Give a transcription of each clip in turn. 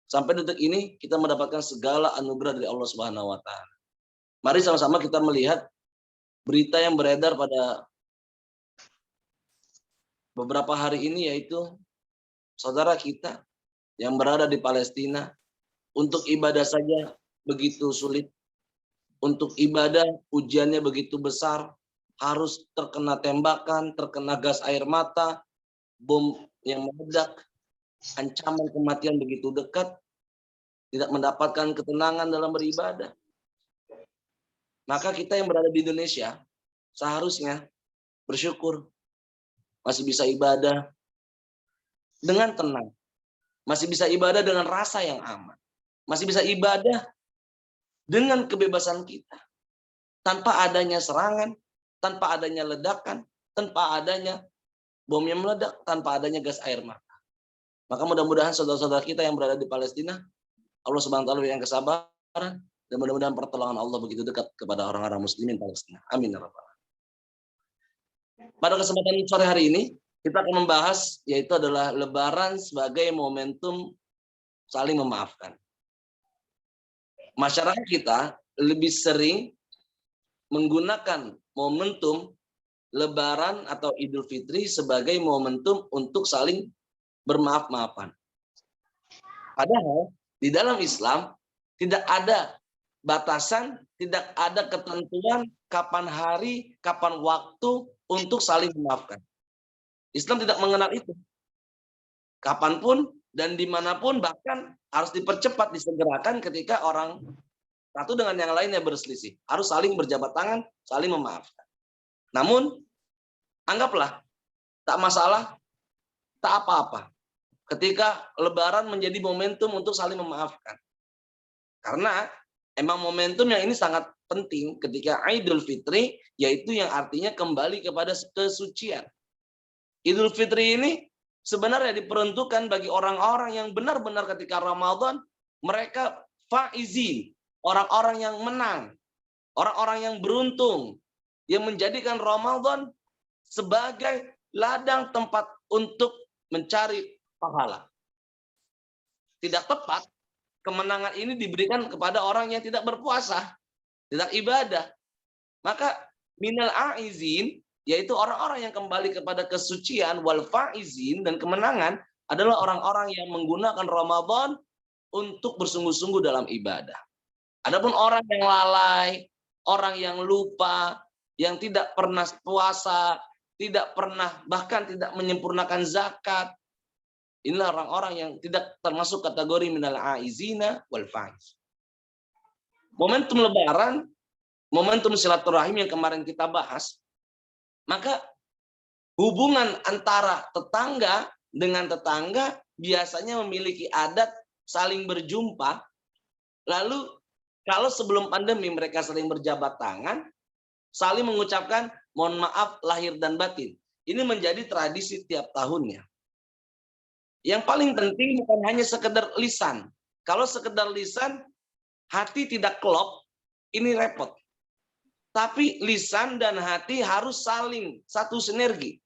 Sampai detik ini kita mendapatkan segala anugerah dari Allah Subhanahu wa taala. Mari sama-sama kita melihat berita yang beredar pada beberapa hari ini, yaitu saudara kita yang berada di Palestina, untuk ibadah saja begitu sulit, untuk ibadah ujiannya begitu besar, harus terkena tembakan, terkena gas air mata, bom yang meledak, ancaman kematian begitu dekat, tidak mendapatkan ketenangan dalam beribadah. Maka kita yang berada di Indonesia seharusnya bersyukur masih bisa ibadah dengan tenang, masih bisa ibadah dengan rasa yang aman, masih bisa ibadah dengan kebebasan kita, tanpa adanya serangan, tanpa adanya ledakan, tanpa adanya bom yang meledak, tanpa adanya gas air mata. Maka mudah-mudahan saudara-saudara kita yang berada di Palestina, Allah Subhanahu wa taala berikan kesabaran, dan mudah-mudahan pertolongan Allah begitu dekat kepada orang-orang muslimin Palestina. Amin ya rabbal alamin. Pada kesempatan sore hari ini kita akan membahas, yaitu adalah Lebaran sebagai momentum saling memaafkan. Masyarakat kita lebih sering menggunakan momentum Lebaran atau Idul Fitri sebagai momentum untuk saling bermaaf-maafan. Padahal di dalam Islam tidak ada batasan, tidak ada ketentuan kapan hari, kapan waktu untuk saling memaafkan. Islam tidak mengenal itu. Kapanpun dan dimanapun, bahkan harus dipercepat, disegerakan ketika orang satu dengan yang lainnya berselisih. Harus saling berjabat tangan, saling memaafkan. Namun, anggaplah tak masalah, tak apa-apa ketika Lebaran menjadi momentum untuk saling memaafkan. Karena emang momentum yang ini sangat penting ketika Idul Fitri, yaitu yang artinya kembali kepada kesucian. Idul Fitri ini sebenarnya diperuntukkan bagi orang-orang yang benar-benar ketika Ramadan mereka faizin, orang-orang yang menang, orang-orang yang beruntung, yang menjadikan Ramadan sebagai ladang tempat untuk mencari pahala. Tidak tepat kemenangan ini diberikan kepada orang yang tidak berpuasa, tidak ibadah. Maka minal aizin, yaitu orang-orang yang kembali kepada kesucian, wal faizin, dan kemenangan adalah orang-orang yang menggunakan Ramadan untuk bersungguh-sungguh dalam ibadah. Adapun orang yang lalai, orang yang lupa, yang tidak pernah puasa, tidak pernah, bahkan tidak menyempurnakan zakat, inilah orang-orang yang tidak termasuk kategori minal aizina wal faiz. Momentum Lebaran, momentum silaturahim yang kemarin kita bahas, maka hubungan antara tetangga dengan tetangga biasanya memiliki adat saling berjumpa. Lalu kalau sebelum pandemi mereka saling berjabat tangan, saling mengucapkan mohon maaf lahir dan batin. Ini menjadi tradisi tiap tahunnya. Yang paling penting bukan hanya sekedar lisan. Kalau sekedar lisan, hati tidak klop, ini repot. Tapi lisan dan hati harus saling satu sinergi.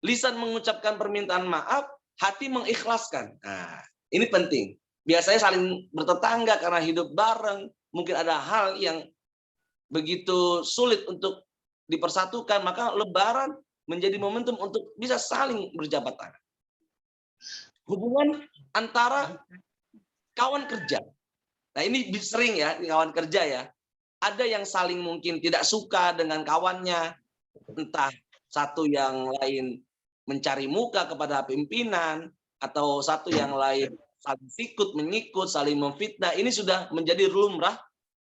Lisan mengucapkan permintaan maaf, hati mengikhlaskan. Nah, ini penting. Biasanya saling bertetangga karena hidup bareng, mungkin ada hal yang begitu sulit untuk dipersatukan, maka Lebaran menjadi momentum untuk bisa saling berjabat tangan. Hubungan antara kawan kerja. Nah, ini sering ya, kawan kerja ya. Ada yang saling mungkin tidak suka dengan kawannya, entah satu yang lain mencari muka kepada pimpinan, atau satu yang lain saling sikut menyikut, saling memfitnah. Ini sudah menjadi lumrah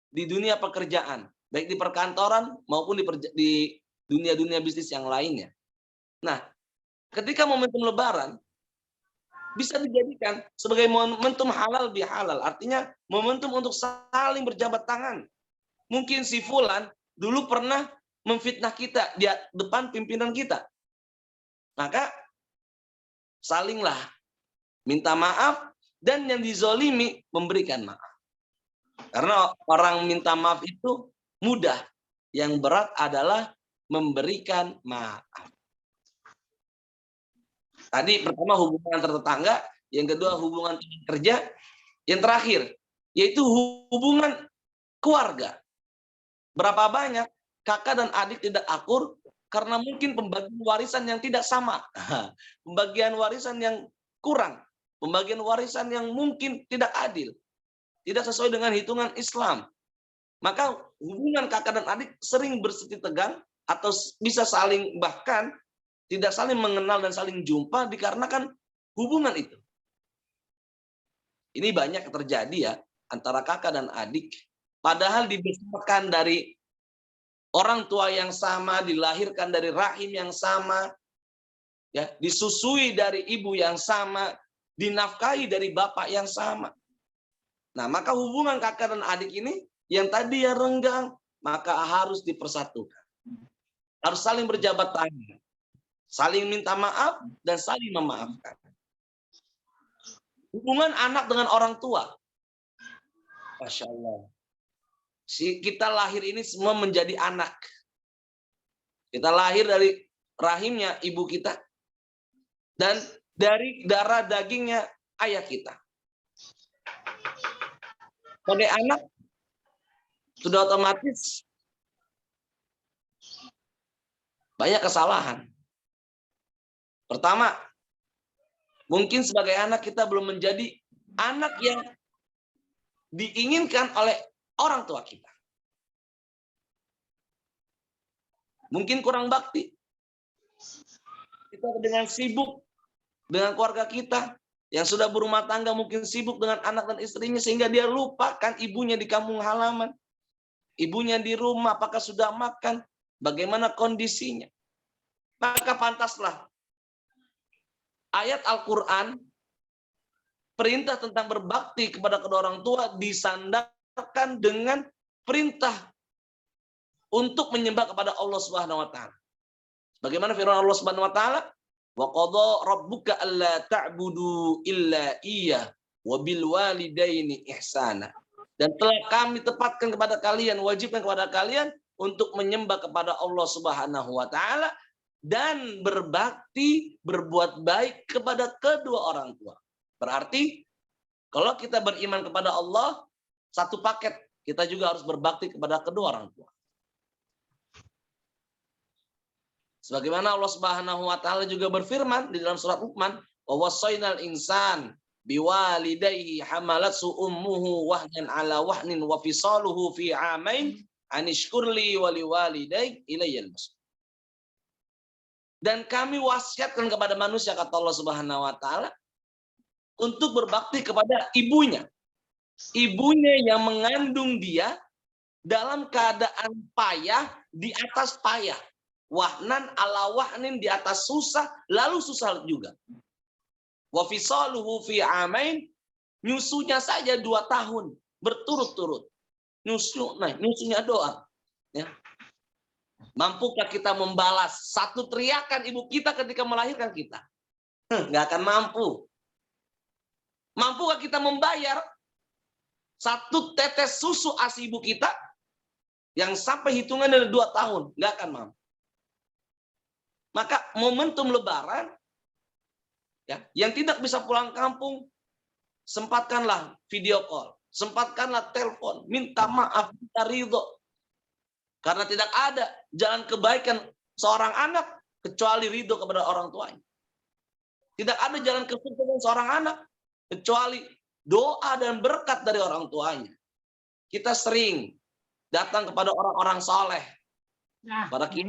di dunia pekerjaan, baik di perkantoran maupun di dunia-dunia bisnis yang lainnya. Nah, ketika momentum Lebaran bisa dijadikan sebagai momentum halal bihalal, artinya momentum untuk saling berjabat tangan. Mungkin si fulan dulu pernah memfitnah kita di depan pimpinan kita. Maka salinglah minta maaf, dan yang dizolimi memberikan maaf. Karena orang minta maaf itu mudah, yang berat adalah memberikan maaf. Tadi pertama hubungan antar tetangga, yang kedua hubungan teman kerja, yang terakhir yaitu hubungan keluarga. Berapa banyak kakak dan adik tidak akur karena mungkin pembagian warisan yang tidak sama, pembagian warisan yang kurang, pembagian warisan yang mungkin tidak adil, tidak sesuai dengan hitungan Islam. Maka hubungan kakak dan adik sering berseti tegang atau bisa saling bahkan tidak saling mengenal dan saling jumpa dikarenakan hubungan itu. Ini banyak terjadi ya antara kakak dan adik. Padahal dibesarkan dari orang tua yang sama, dilahirkan dari rahim yang sama, ya, disusui dari ibu yang sama, dinafkahi dari bapak yang sama. Nah, maka hubungan kakak dan adik ini yang tadi ya renggang, maka harus dipersatukan. Harus saling berjabat tangan, saling minta maaf dan saling memaafkan. Hubungan anak dengan orang tua, Masya Allah. Kita lahir ini semua menjadi anak. Kita lahir dari rahimnya ibu kita dan dari darah dagingnya ayah kita. Sebagai anak sudah otomatis banyak kesalahan. Pertama, mungkin sebagai anak kita belum menjadi anak yang diinginkan oleh orang tua kita. Mungkin kurang bakti. Kita dengan sibuk dengan keluarga kita yang sudah berumah tangga, mungkin sibuk dengan anak dan istrinya sehingga dia lupakan ibunya di kampung halaman. Ibunya di rumah, apakah sudah makan, bagaimana kondisinya. Maka pantaslah ayat Al-Quran perintah tentang berbakti kepada kedua orang tua disandarkan dengan perintah untuk menyembah kepada Allah Subhanahu wa taala. Bagaimana firman Allah Subhanahu wa taala? Wa qadha rabbuka alla ta'budu illa iyyah wa bil walidaini ihsana. Dan telah kami tetapkan kepada kalian, wajibkan kepada kalian untuk menyembah kepada Allah Subhanahu wa taala dan berbakti, berbuat baik kepada kedua orang tua. Berarti kalau kita beriman kepada Allah, satu paket, kita juga harus berbakti kepada kedua orang tua. Sebagaimana Allah Subhanahu wa taala juga berfirman di dalam surat Luqman, "Wa wassaynal insan biwalidayhi hamalatsu ummuhu wahnan ala wahnin wa fisaluhu fi 'amain anishkurli wa liwalidayk ilayyal masir." Dan kami wasiatkan kepada manusia, kata Allah Subhanahu wa taala, untuk berbakti kepada ibunya. Ibunya yang mengandung dia dalam keadaan payah di atas payah. Wahnan ala wahnin, di atas susah, lalu susah juga. Wa fisaluhu fi 'amain, nyusunya saja 2 tahun berturut-turut. Nyusunya doa. Ya. Mampukah kita membalas satu teriakan ibu kita ketika melahirkan kita? Nggak akan mampu. Mampukah kita membayar satu tetes susu ASI ibu kita yang sampai hitungan dari 2 tahun? Nggak akan mampu. Maka momentum Lebaran, ya, yang tidak bisa pulang kampung, sempatkanlah video call, sempatkanlah telepon, minta maaf, minta ridho. Karena tidak ada jalan kebaikan seorang anak kecuali ridho kepada orang tuanya. Tidak ada jalan kesuksesan seorang anak kecuali doa dan berkat dari orang tuanya. Kita sering datang kepada orang-orang soleh. Pada kita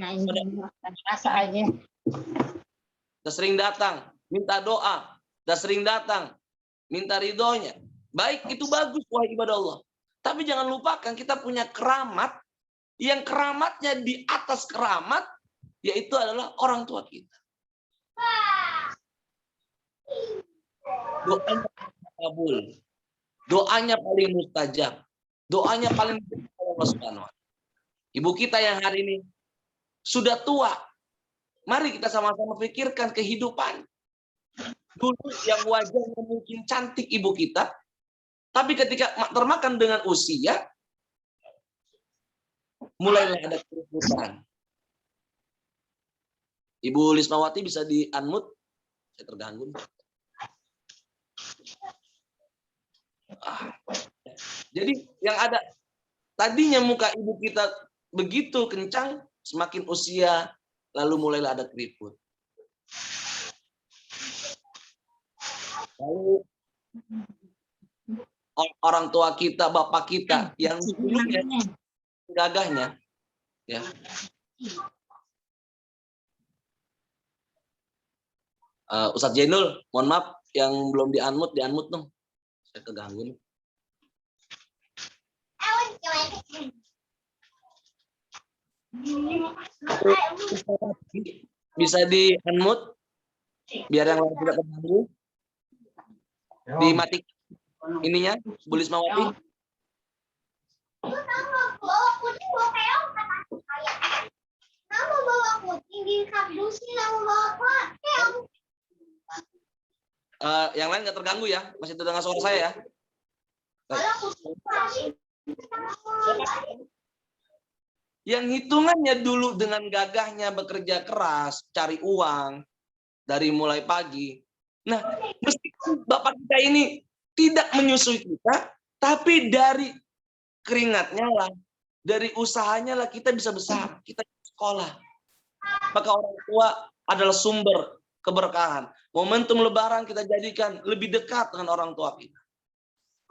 sering datang minta doa, dan sering datang minta ridhonya. Baik, itu bagus, wahai ibadah Allah. Tapi jangan lupakan kita punya keramat, yang keramatnya di atas keramat, yaitu adalah orang tua kita. Doanya kabul, doanya paling mustajab, doanya paling Allah Subhanahu wa taala. Ibu kita yang hari ini sudah tua, mari kita sama-sama pikirkan kehidupan. Dulu yang wajahnya mungkin cantik ibu kita, tapi ketika termakan dengan usia, mulailah ada kerusuhan. Ibu Lismawati bisa di-unmute? Saya terganggu. Jadi yang ada tadinya muka ibu kita begitu kencang, semakin usia lalu mulailah ada keriput. Lalu orang tua kita, bapak kita yang dulunya gagahnya, ya. Ustadz Jainul, mohon maaf yang belum di-unmute dong. Saya keganggu nih. Bisa di-unmute biar yang lain tidak terganggu. Dimatikan ininya, Bu Lismawati. Yang lain nggak terganggu ya, masih terdengar suara saya ya. Yang hitungannya dulu dengan gagahnya bekerja keras, cari uang dari mulai pagi. Nah, meskipun bapak kita ini tidak menyusui kita, tapi dari keringatnya lah, dari usahanya lah kita bisa besar, kita sekolah. Maka orang tua adalah sumber keberkahan. Momentum Lebaran kita jadikan lebih dekat dengan orang tua kita.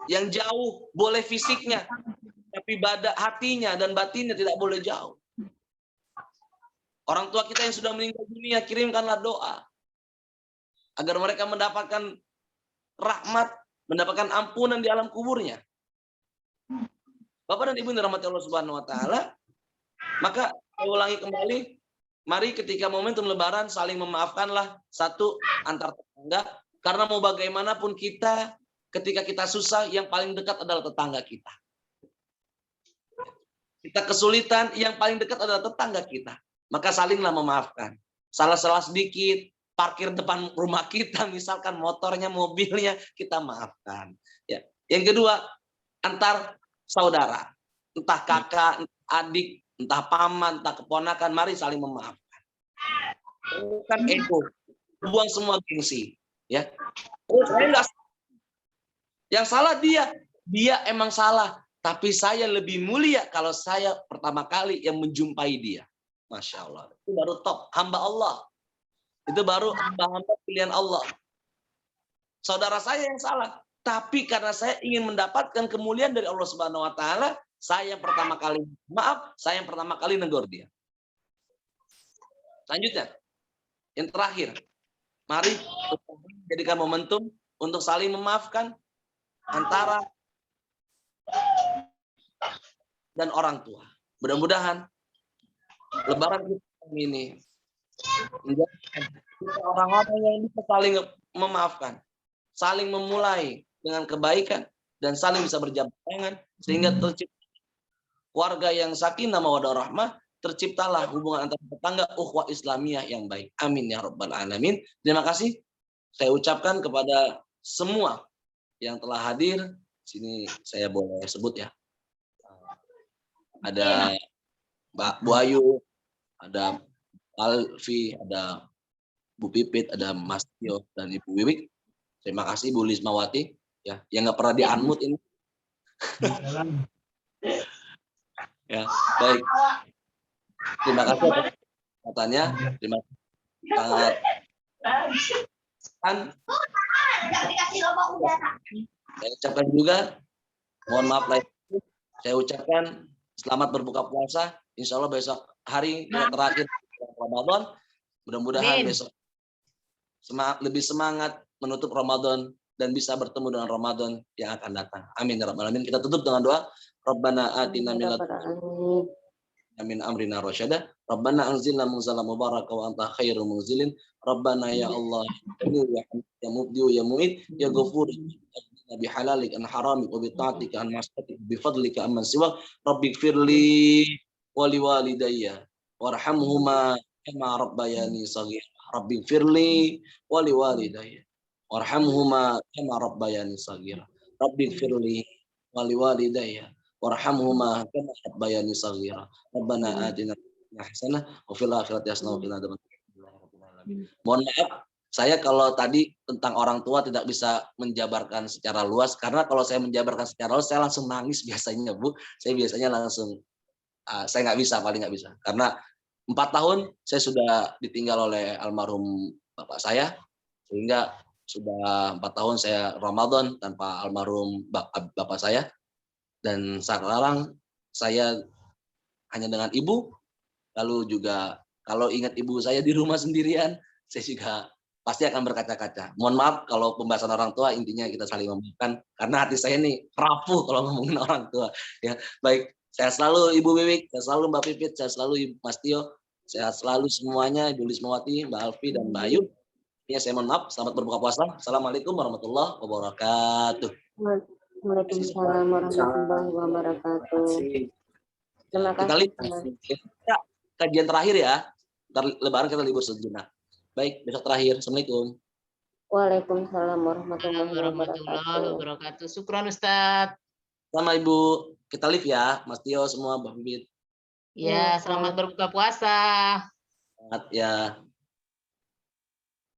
Yang jauh boleh fisiknya, tapi hatinya dan batinnya tidak boleh jauh. Orang tua kita yang sudah meninggal dunia, kirimkanlah doa agar mereka mendapatkan rahmat, mendapatkan ampunan di alam kuburnya. Bapak dan Ibu dirahmati Allah Subhanahu wa taala, maka saya ulangi kembali, mari ketika momentum Lebaran saling memaafkanlah satu antar tetangga, karena mau bagaimanapun kita ketika kita susah yang paling dekat adalah tetangga kita. Kita kesulitan yang paling dekat adalah tetangga kita. Maka salinglah memaafkan. Salah-salah sedikit, parkir depan rumah kita, misalkan motornya, mobilnya, kita maafkan. Ya. Yang kedua, antar saudara. Entah kakak, entah adik, entah paman, entah keponakan, mari saling memaafkan. Bukan ego. Buang semua gengsi. Ya. Saya enggak. Yang salah dia emang salah. Tapi saya lebih mulia kalau saya pertama kali yang menjumpai dia. Masya Allah. Itu baru top. Hamba Allah. Itu baru hamba-hamba pilihan Allah. Saudara saya yang salah. Tapi karena saya ingin mendapatkan kemuliaan dari Allah Subhanahu wa taala, saya yang pertama kali saya yang pertama kali negor dia. Selanjutnya, yang terakhir. Mari jadikan momentum untuk saling memaafkan antara dan orang tua. Mudah-mudahan Lebaran ini orang-orang yang bisa saling memaafkan, saling memulai dengan kebaikan dan saling bisa berjabat tangan sehingga tercipta keluarga yang sakinah mawaddah rahmah, terciptalah hubungan antar tetangga ukhuwah Islamiyah yang baik. Amin ya rabbal alamin. Terima kasih saya ucapkan kepada semua yang telah hadir. Sini saya boleh sebut ya. Ada Mbak Bu Ayu, ada Alfi, ada Bu Pipit, ada Mas Tio dan Ibu Wiwik. Terima kasih Bu Lismawati ya, yang nggak pernah di-unmute ini. Ya, baik. Terima kasih atas katanya. Terima kasih. Sangat saya ucapkan juga mohon maaf lahir. Saya ucapkan selamat berbuka puasa. Insya Allah besok hari yang terakhir Ramadan. Mudah-mudahan besok lebih semangat menutup Ramadan dan bisa bertemu dengan Ramadan yang akan datang. Amin ya rabbal alamin. Kita tutup dengan doa. Rabbana atina min amrina rasyada. Rabbana anzilna munzalan mubaraka wa anta khairul munzilin. Rabbana ya Allah ya mubdi ya mu'id ya ghafur bi halalik an haramik wa bi ta'atika an masyatik bi fadlika amman siwa. Rabbighfirli wa liwalidayya warhamhuma kama rabbayani shaghira. Rabbighfirli wa liwalidayya warhamhuma kama rabbayani shaghira. Rabbighfirli wa liwalidayya warhamhuma kama rabbayani shaghira. Rabbana atina hasanah wa fil akhirati hasanah wa qina adzabannar. Mohon maaf Saya kalau tadi tentang orang tua tidak bisa menjabarkan secara luas, karena kalau saya menjabarkan secara luas, saya langsung nangis biasanya, Bu. Saya biasanya langsung, saya nggak bisa, paling nggak bisa. Karena 4 tahun saya sudah ditinggal oleh almarhum bapak saya, sehingga sudah 4 tahun saya Ramadan tanpa almarhum bapak saya, dan sekarang saya hanya dengan ibu, lalu juga kalau ingat ibu saya di rumah sendirian, saya juga pasti akan berkaca-kaca. Mohon maaf kalau pembahasan orang tua, intinya kita saling memaafkan, karena hati saya nih rapuh kalau ngomongin orang tua. Ya, baik. Sehat selalu Ibu Wiwik, sehat selalu Mbak Pipit, sehat selalu Mas Tio, sehat selalu semuanya, Ibu Lismawati, Mbak Alfi, dan Mbak Ayu. Ya, saya mohon maaf. Selamat berbuka puasa. Assalamualaikum warahmatullahi wabarakatuh. Waalaikumsalam warahmatullahi wabarakatuh. Terima Kita kasih. lihat kajian terakhir ya. Lebaran kita libur sejenak. Baik, besok terakhir. Assalamualaikum. Waalaikumsalam warahmatullahi wabarakatuh. Syukran Ustaz. Sama Ibu. Kita live ya, Mas Tio semua, Mbak Bibit. Ya, selamat berbuka puasa. Selamat ya.